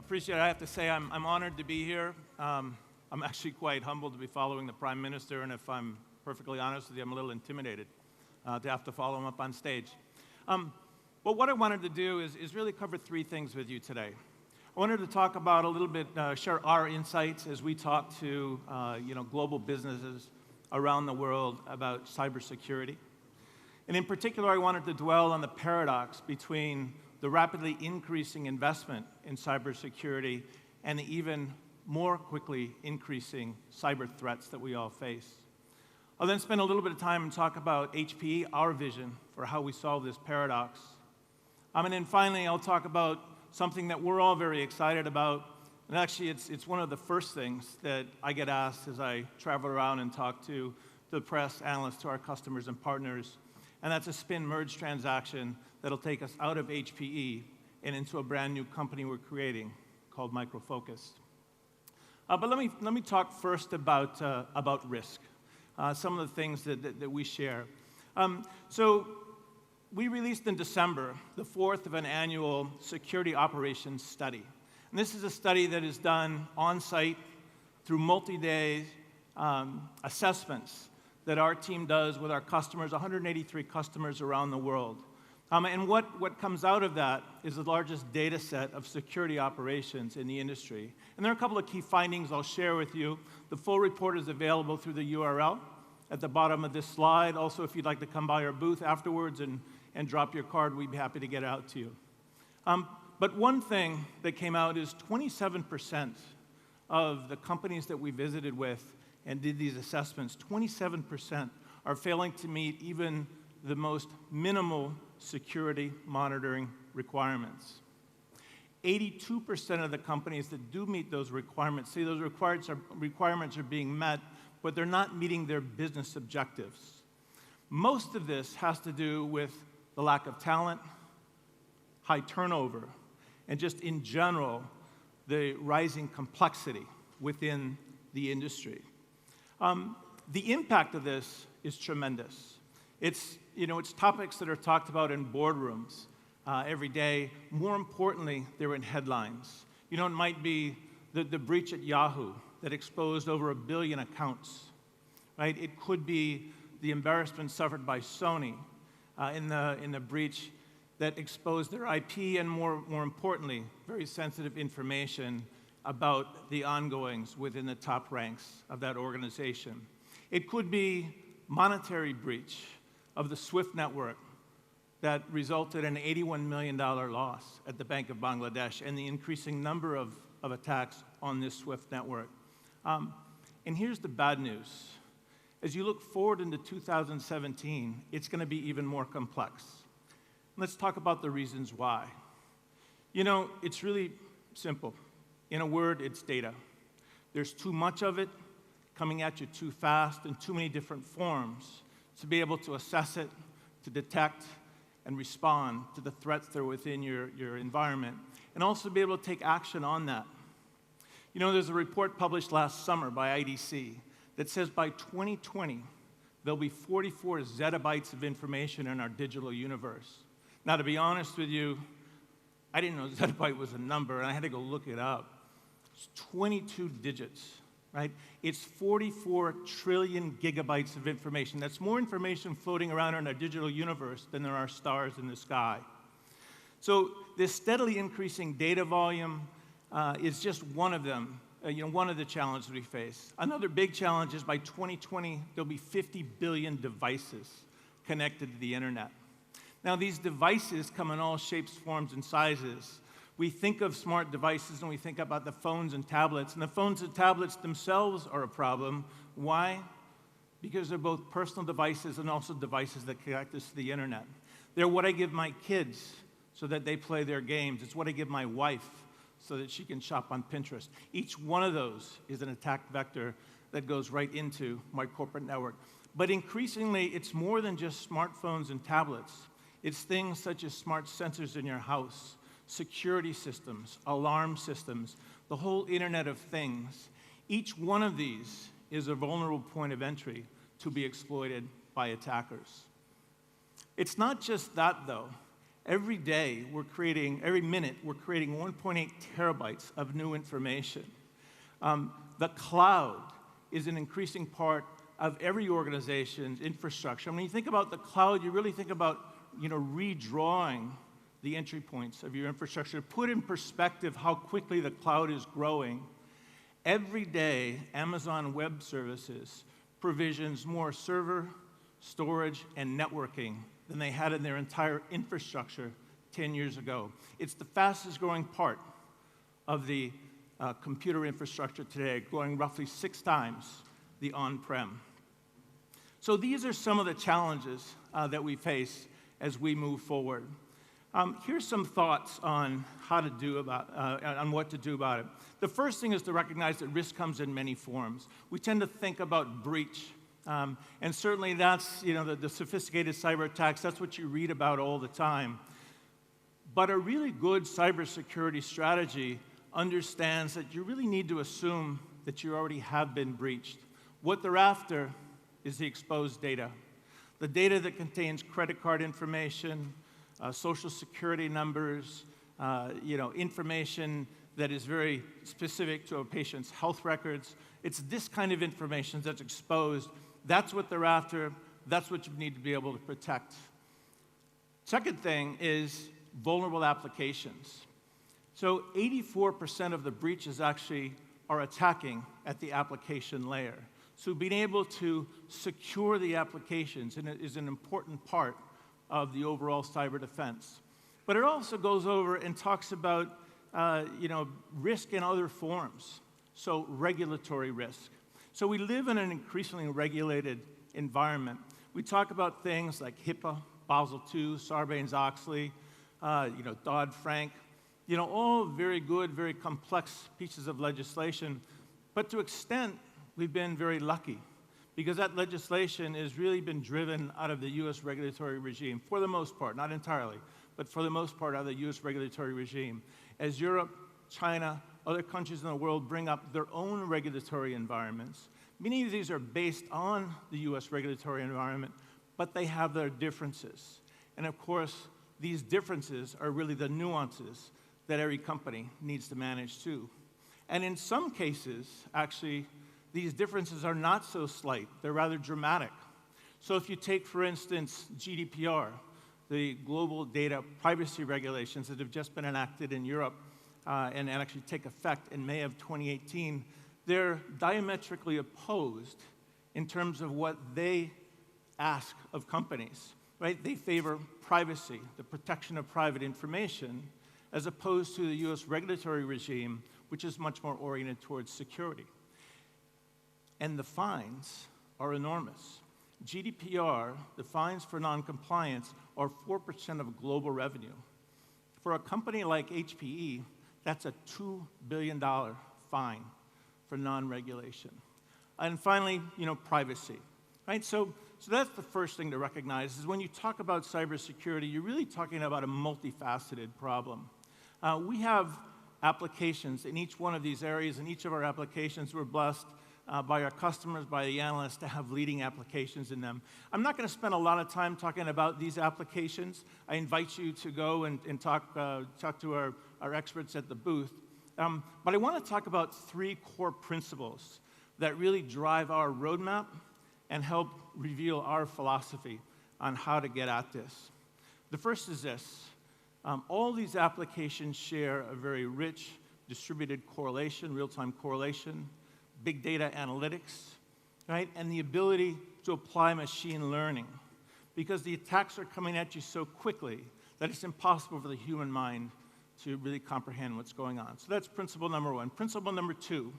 appreciate it. I have to say I'm honored to be here. I'm actually quite humbled to be following the Prime Minister, and if I'm perfectly honest with you, I'm a little intimidated to have to follow him up on stage. But what I wanted to do is really cover three things with you today. I wanted to talk about a little bit, share our insights as we talk to global businesses around the world about cybersecurity. And in particular, I wanted to dwell on the paradox between the rapidly increasing investment in cybersecurity and the even more quickly increasing cyber threats that we all face. I'll then spend a little bit of time and talk about HPE, our vision for how we solve this paradox. And then finally, I'll talk about something that we're all very excited about. And actually, it's one of the first things that I get asked as I travel around and talk to the press, analysts, to our customers and partners. And that's a spin-merge transaction that'll take us out of HPE and into a brand new company we're creating called Micro Focus. But let me talk first about risk, some of the things that we share. So we released in December the fourth of an annual security operations study. And this is a study that is done on-site through multi-day assessments that our team does with our customers, 183 customers around the world. And what comes out of that is the largest data set of security operations in the industry. And there are a couple of key findings I'll share with you. The full report is available through the URL at the bottom of this slide. Also, if you'd like to come by our booth afterwards and drop your card, we'd be happy to get it out to you. But one thing that came out is 27% of the companies that we visited with and did these assessments, 27% are failing to meet even the most minimal security monitoring requirements. 82% of the companies that do meet those requirements say those requirements are being met, but they're not meeting their business objectives. Most of this has to do with the lack of talent, high turnover, and just in general, the rising complexity within the industry. The impact of this is tremendous. It's topics that are talked about in boardrooms every day. More importantly, they're in headlines. It might be the breach at Yahoo that exposed over 1 billion accounts, right? It could be the embarrassment suffered by Sony in the breach that exposed their IP and more importantly, very sensitive information about the ongoings within the top ranks of that organization. It could be monetary breach of the SWIFT network that resulted in an $81 million loss at the Bank of Bangladesh and the increasing number of attacks on this SWIFT network. And here's the bad news. As you look forward into 2017, it's going to be even more complex. Let's talk about the reasons why. It's really simple. In a word, it's data. There's too much of it coming at you too fast in too many different forms to be able to assess it, to detect, and respond to the threats that are within your environment, and also be able to take action on that. There's a report published last summer by IDC that says by 2020, there'll be 44 zettabytes of information in our digital universe. Now, to be honest with you, I didn't know zettabyte was a number, and I had to go look it up. It's 22 digits, right? It's 44 trillion gigabytes of information. That's more information floating around in our digital universe than there are stars in the sky. So this steadily increasing data volume is just one of them, one of the challenges we face. Another big challenge is by 2020, there'll be 50 billion devices connected to the internet. Now, these devices come in all shapes, forms, and sizes. We think of smart devices and we think about the phones and tablets, and the phones and tablets themselves are a problem. Why? Because they're both personal devices and also devices that connect us to the internet. They're what I give my kids so that they play their games. It's what I give my wife so that she can shop on Pinterest. Each one of those is an attack vector that goes right into my corporate network. But increasingly, it's more than just smartphones and tablets. It's things such as smart sensors in your house, security systems, alarm systems, the whole Internet of Things. Each one of these is a vulnerable point of entry to be exploited by attackers. It's not just that, though. Every day, every minute, we're creating 1.8 terabytes of new information. The cloud is an increasing part of every organization's infrastructure. When you think about the cloud, you really think about redrawing the entry points of your infrastructure. Put in perspective how quickly the cloud is growing. Every day, Amazon Web Services provisions more server, storage, and networking than they had in their entire infrastructure 10 years ago. It's the fastest growing part of the computer infrastructure today, growing roughly 6 times the on-prem. So these are some of the challenges that we face as we move forward. Here's some thoughts on how to do on what to do about it. The first thing is to recognize that risk comes in many forms. We tend to think about breach, and certainly that's the sophisticated cyber attacks. That's what you read about all the time. But a really good cybersecurity strategy understands that you really need to assume that you already have been breached. What they're after is the exposed data. The data that contains credit card information, social security numbers, information that is very specific to a patient's health records. It's this kind of information that's exposed. That's what they're after. That's what you need to be able to protect. Second thing is vulnerable applications. So 84% of the breaches actually are attacking at the application layer. So being able to secure the applications is an important part of the overall cyber defense. But it also goes over and talks about risk in other forms, so regulatory risk. So we live in an increasingly regulated environment. We talk about things like HIPAA, Basel II, Sarbanes-Oxley, Dodd-Frank, all very good, very complex pieces of legislation. But to extent, we've been very lucky because that legislation has really been driven out of the U.S. regulatory regime, for the most part, not entirely, but for the most part out of the U.S. regulatory regime. As Europe, China, other countries in the world bring up their own regulatory environments, many of these are based on the U.S. regulatory environment, but they have their differences. And of course, these differences are really the nuances that every company needs to manage too. And in some cases, actually, these differences are not so slight. They're rather dramatic. So if you take, for instance, GDPR, the global data privacy regulations that have just been enacted in Europe and actually take effect in May of 2018, they're diametrically opposed in terms of what they ask of companies, right? They favor privacy, the protection of private information, as opposed to the U.S. regulatory regime, which is much more oriented towards security. And the fines are enormous. GDPR, the fines for noncompliance, are 4% of global revenue. For a company like HPE, that's a $2 billion fine for non-regulation. And finally, privacy, right? So that's the first thing to recognize is when you talk about cybersecurity, you're really talking about a multifaceted problem. We have applications in each one of these areas. In each of our applications, we're blessed by our customers, by the analysts, to have leading applications in them. I'm not going to spend a lot of time talking about these applications. I invite you to go and talk to our experts at the booth. But I want to talk about 3 core principles that really drive our roadmap and help reveal our philosophy on how to get at this. The first is this. All these applications share a very rich distributed correlation, real-time correlation, big data analytics, right? And the ability to apply machine learning because the attacks are coming at you so quickly that it's impossible for the human mind to really comprehend what's going on. So that's principle number 1. Principle number 2,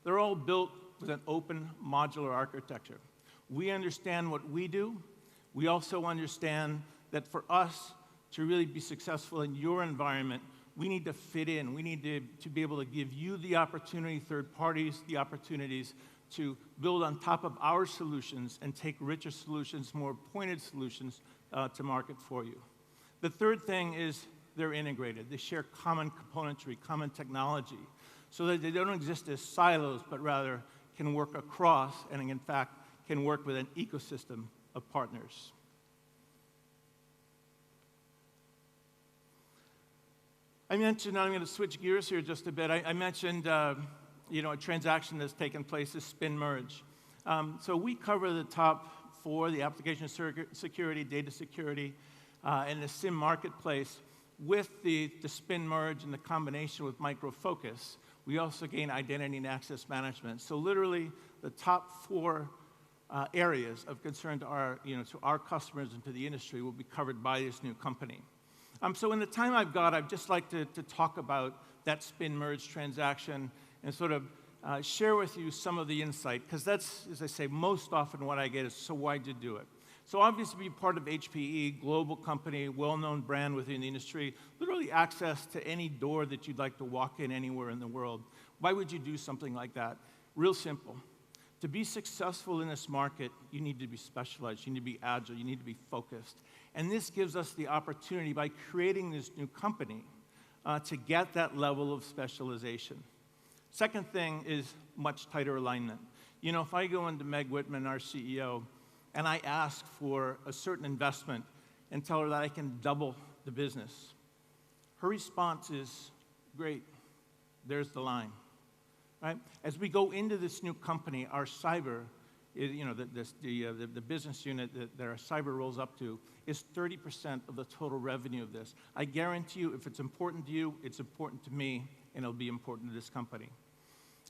they're all built with an open modular architecture. We understand what we do. We also understand that for us to really be successful in your environment, we need to fit in. We need to be able to give you the opportunity, third parties, the opportunities to build on top of our solutions and take richer solutions, more pointed solutions to market for you. The third thing is they're integrated. They share common componentry, common technology, so that they don't exist as silos, but rather can work across and, in fact, can work with an ecosystem of partners. I mentioned, I'm going to switch gears here just a bit. I mentioned, a transaction that's taken place, this spin merge. So we cover the top four, the application security, data security, and the SIM marketplace. With the spin merge and the combination with Micro Focus, we also gain identity and access management. So literally, the top four areas of concern to our customers and to the industry will be covered by this new company. So in the time I've got, I'd just like to talk about that spin merge transaction and sort of share with you some of the insight, because that's, as I say, most often what I get is, so why'd you do it? So obviously, be part of HPE, global company, well-known brand within the industry, literally access to any door that you'd like to walk in anywhere in the world. Why would you do something like that? Real simple. To be successful in this market, you need to be specialized, you need to be agile, you need to be focused. And this gives us the opportunity, by creating this new company, to get that level of specialization. Second thing is much tighter alignment. If I go into Meg Whitman, our CEO, and I ask for a certain investment and tell her that I can double the business, her response is, great, there's the line. Right? As we go into this new company, our cyber, the business unit that our cyber rolls up to is 30% of the total revenue of this. I guarantee you, if it's important to you, it's important to me, and it'll be important to this company.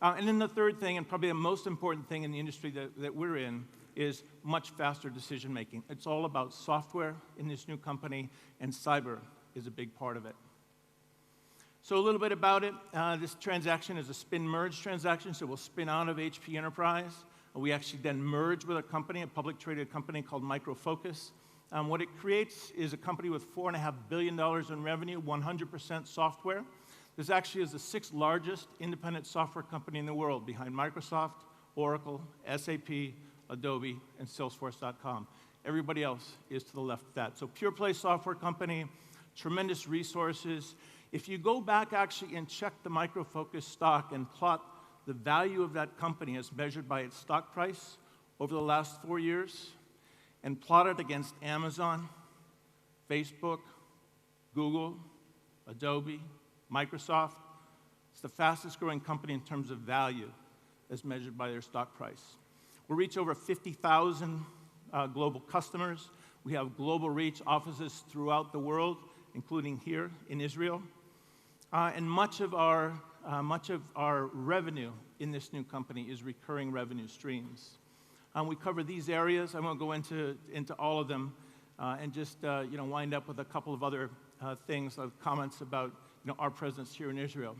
And then the third thing, and probably the most important thing in the industry that we're in, is much faster decision making. It's all about software in this new company, and cyber is a big part of it. So a little bit about it. This transaction is a spin-merge transaction, so we'll spin out of HP Enterprise. We actually then merge with a company, a public traded company called Micro Focus. What it creates is a company with $4.5 billion in revenue, 100% software. This actually is the sixth largest independent software company in the world, behind Microsoft, Oracle, SAP, Adobe, and Salesforce.com. Everybody else is to the left of that. So pure play software company, tremendous resources. If you go back actually and check the Micro Focus stock and plot the value of that company as measured by its stock price over the last 4 years, and plot it against Amazon, Facebook, Google, Adobe, Microsoft, it's the fastest growing company in terms of value as measured by their stock price. We reach over 50,000 global customers. We have global reach, offices throughout the world, including here in Israel. And much of our revenue in this new company is recurring revenue streams. We cover these areas. I won't go into all of them, and just wind up with a couple of other things, comments about our presence here in Israel.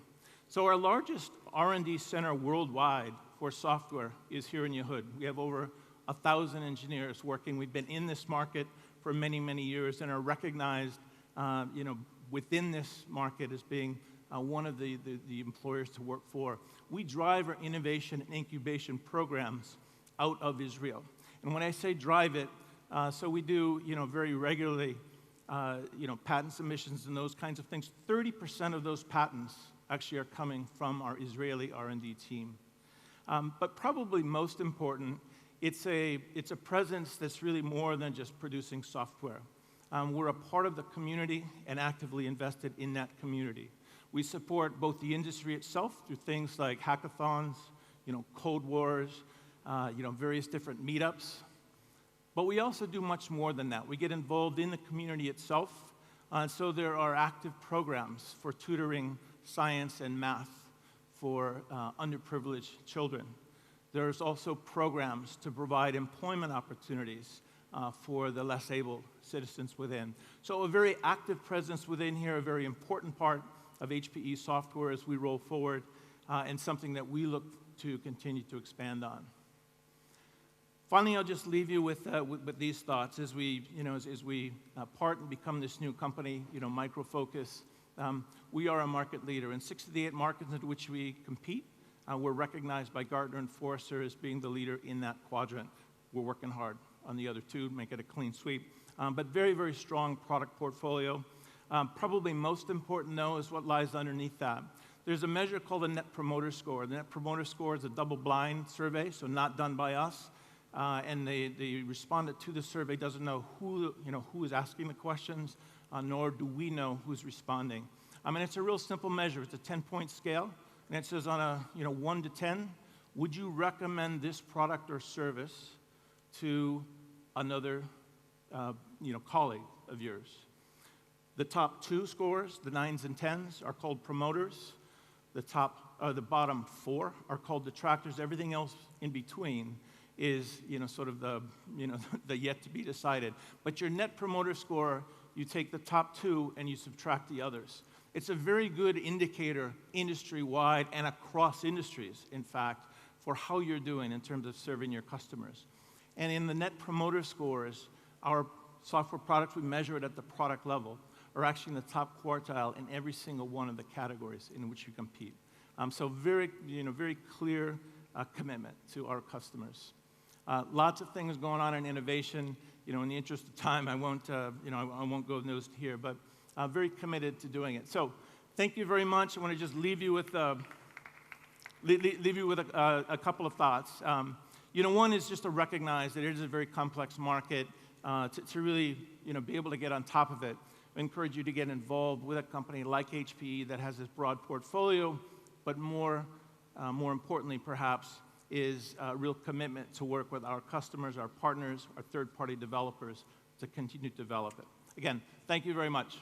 So our largest R&D center worldwide for software is here in Yehud. We have over 1,000 engineers working. We've been in this market for many, many years and are recognized within this market as being one of the employers to work for. We drive our innovation and incubation programs out of Israel. And when I say drive it, so we do very regularly patent submissions and those kinds of things. 30% of those patents actually are coming from our Israeli R&D team. But probably most important, it's a presence that's really more than just producing software. We're a part of the community and actively invested in that community. We support both the industry itself through things like hackathons, code wars, various different meetups. But we also do much more than that. We get involved in the community itself. So there are active programs for tutoring science and math for underprivileged children. There's also programs to provide employment opportunities for the less able citizens within. So a very active presence within here, a very important part of HPE software as we roll forward, and something that we look to continue to expand on. Finally, I'll just leave you with these thoughts as we part and become this new company, Micro Focus. We are a market leader. In 6 of the 8 markets in which we compete, we're recognized by Gartner and Forrester as being the leader in that quadrant. We're working hard on the other 2 to make it a clean sweep. But very, very strong product portfolio. Probably most important, though, is what lies underneath that. There's a measure called the Net Promoter Score. The Net Promoter Score is a double-blind survey, so not done by us. And the respondent to the survey doesn't know who is asking the questions, nor do we know who's responding. And it's a real simple measure. It's a 10-point scale, and it says on a 1 to 10, would you recommend this product or service to another colleague of yours? The top 2 scores, the 9s and 10s, are called promoters. The bottom 4 are called detractors. Everything else in between is sort of the yet to be decided. But your net promoter score, you take the top 2 and you subtract the others. It's a very good indicator industry-wide and across industries, in fact, for how you're doing in terms of serving your customers. And in the net promoter scores, our software products, we measure it at the product level, are actually in the top quartile in every single one of the categories in which you compete. So very clear commitment to our customers. Lots of things going on in innovation. In the interest of time, I won't go those here, but very committed to doing it. So thank you very much. I want to just leave you with a couple of thoughts. One is just to recognize that it is a very complex market. To really be able to get on top of it, I encourage you to get involved with a company like HPE that has this broad portfolio, but more importantly, perhaps, is a real commitment to work with our customers, our partners, our third-party developers to continue to develop it. Again, thank you very much.